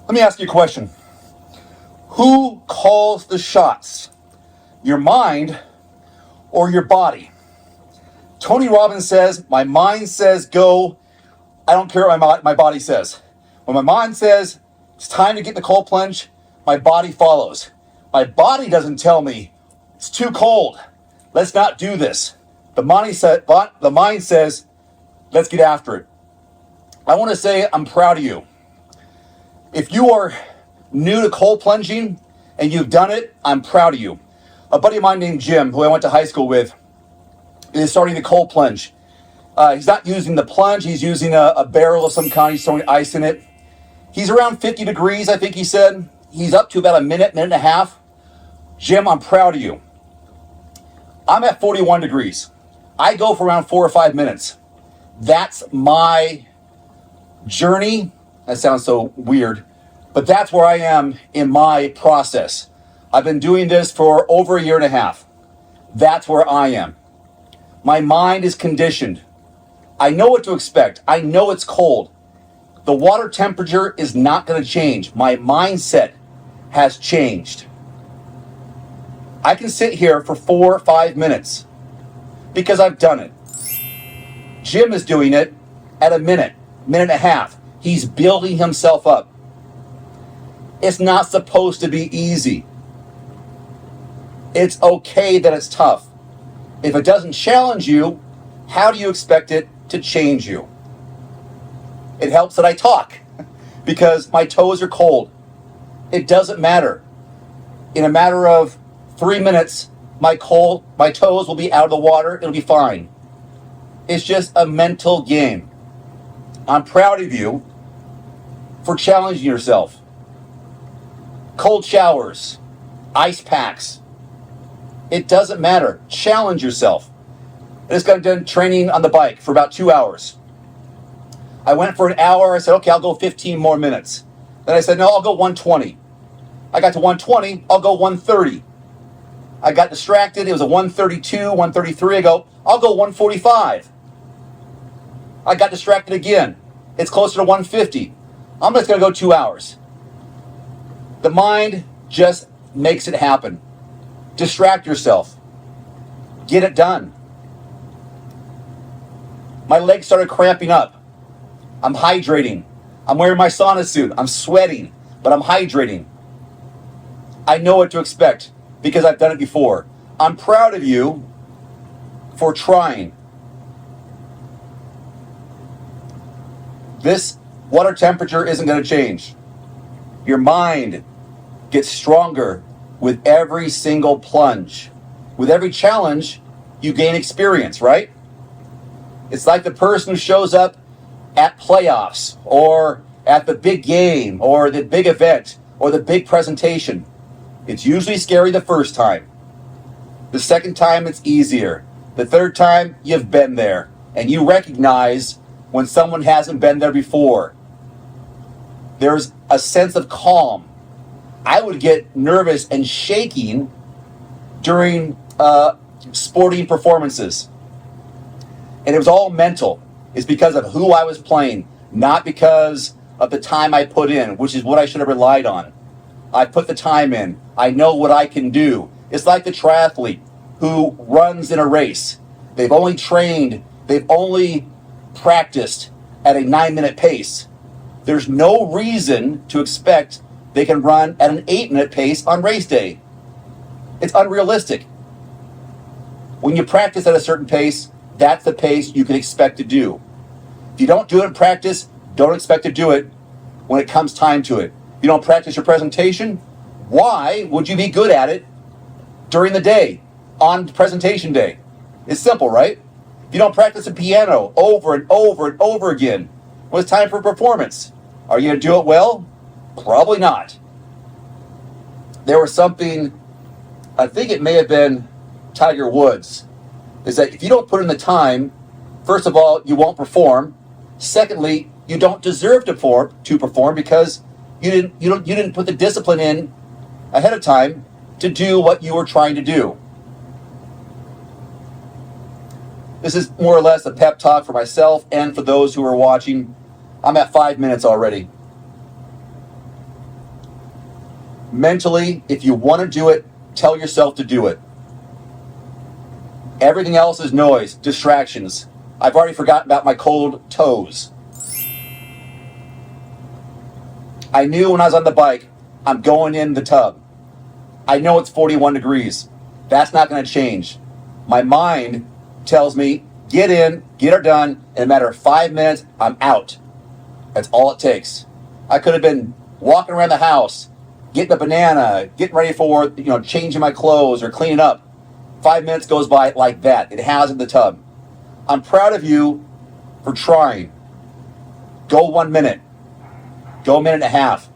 Let me ask you a question. Who calls the shots? Your mind or your body? Tony Robbins says, my mind says go. I don't care what my body says. When my mind says it's time to get the cold plunge, my body follows. My body doesn't tell me it's too cold. Let's not do this. The mind says, let's get after it. I want to say I'm proud of you. If you are new to cold plunging and you've done it, I'm proud of you. A buddy of mine named Jim, who I went to high school with, is starting the cold plunge. He's not using the plunge. He's using a barrel of some kind. He's throwing ice in it. He's around 50 degrees, I think he said. He's up to about a minute and a half. Jim, I'm proud of you. I'm at 41 degrees. I go for around 4 or 5 minutes. That's my journey. That sounds so weird, but that's where I am in my process. I've been doing this for over a year and a half. That's where I am. My mind is conditioned. I know what to expect. I know it's cold. The water temperature is not going to change. My mindset has changed. I can sit here for 4 or 5 minutes because I've done it. Jim is doing it at a minute and a half. He's building himself up. It's not supposed to be easy. It's okay that it's tough. If it doesn't challenge you, how do you expect it to change you? It helps that I talk because my toes are cold. It doesn't matter. In a matter of 3 minutes, my toes will be out of the water. It'll be fine. It's just a mental game. I'm proud of you for challenging yourself. Cold showers, ice packs. It doesn't matter. Challenge yourself. I just got done training on the bike for about 2 hours. I went for an hour. I said, okay, I'll go 15 more minutes. Then I said, no, I'll go 120. I got to 120. I'll go 130. I got distracted. It was a 132, 133. I go, I'll go 145. I got distracted again. It's closer to 150. I'm just going to go 2 hours. The mind just makes it happen. Distract yourself. Get it done. My legs started cramping up. I'm hydrating. I'm wearing my sauna suit. I'm sweating, but I'm hydrating. I know what to expect because I've done it before. I'm proud of you for trying. This water temperature isn't going to change. Your mind gets stronger with every single plunge. With every challenge, you gain experience, right? It's like the person who shows up at playoffs or at the big game or the big event or the big presentation. It's usually scary the first time. The second time, it's easier. The third time, you've been there and you recognize when someone hasn't been there before. There's a sense of calm. I would get nervous and shaking during sporting performances. And it was all mental. It's because of who I was playing, not because of the time I put in, which is what I should have relied on. I put the time in. I know what I can do. It's like the triathlete who runs in a race. They've only trained, they've only practiced at a 9-minute pace. There's no reason to expect they can run at an 8-minute pace on race day. It's unrealistic. When you practice at a certain pace, that's the pace you can expect to do. If you don't do it in practice, don't expect to do it when it comes time to it. If you don't practice your presentation, why would you be good at it during the day, on presentation day? It's simple, right? If you don't practice the piano over and over and over again, when it's time for performance, are you going to do it well? Probably not. There was something, I think it may have been Tiger Woods, is that if you don't put in the time, first of all, you won't perform. Secondly, you don't deserve to perform because you didn't put the discipline in ahead of time to do what you were trying to do. This is more or less a pep talk for myself and for those who are watching. I'm at 5 minutes already. Mentally, if you want to do it, tell yourself to do it. Everything else is noise, distractions. I've already forgotten about my cold toes. I knew when I was on the bike, I'm going in the tub. I know it's 41 degrees. That's not going to change. My mind tells me, get in, get her done. In a matter of 5 minutes, I'm out. That's all it takes. I could have been walking around the house, getting a banana, getting ready for, changing my clothes or cleaning up. 5 minutes goes by like that. It has in the tub. I'm proud of you for trying. Go 1 minute. Go a minute and a half.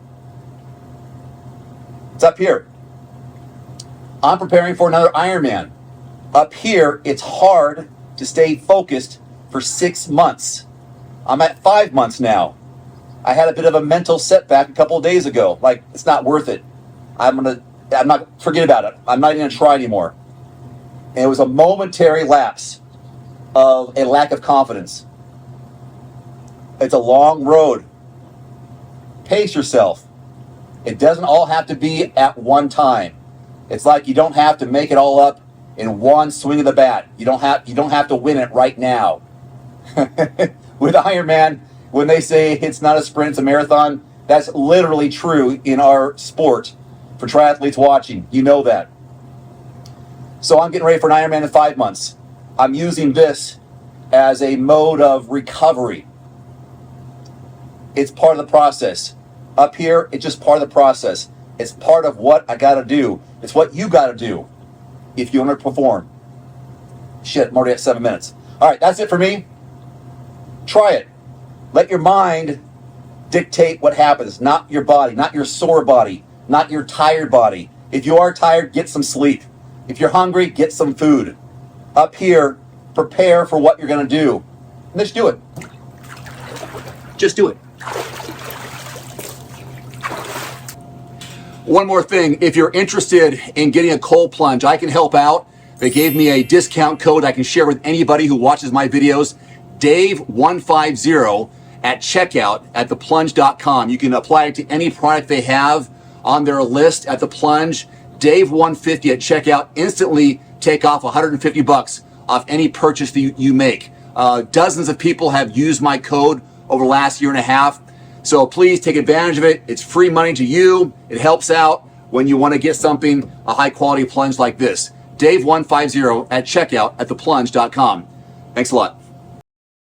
It's up here. I'm preparing for another Ironman. Up here, it's hard to stay focused for 6 months. I'm at 5 months now. I had a bit of a mental setback a couple of days ago. Like, it's not worth it. Forget about it. I'm not even going to try anymore. And it was a momentary lapse of a lack of confidence. It's a long road. Pace yourself. It doesn't all have to be at one time. It's like you don't have to make it all up in one swing of the bat. You don't have to win it right now. With Ironman, when they say it's not a sprint, it's a marathon, that's literally true in our sport. For triathletes watching, you know that. So I'm getting ready for an Ironman in 5 months. I'm using this as a mode of recovery. It's part of the process. Up here, it's just part of the process. It's part of what I got to do. It's what you got to do if you want to perform. Shit, I'm already at 7 minutes. All right, that's it for me. Try it. Let your mind dictate what happens, not your body, not your sore body, not your tired body. If you are tired, get some sleep. If you're hungry, get some food. Up here, prepare for what you're going to do. And just do it. Just do it. One more thing, if you're interested in getting a cold plunge, I can help out. They gave me a discount code I can share with anybody who watches my videos. Dave150 at checkout at theplunge.com. You can apply it to any product they have on their list at the Plunge. Dave150 at checkout. Instantly take off $150 off any purchase that you make. Dozens of people have used my code over the last year and a half. So please take advantage of it. It's free money to you. It helps out when you want to get something, a high quality plunge like this. Dave150 at checkout at theplunge.com. Thanks a lot.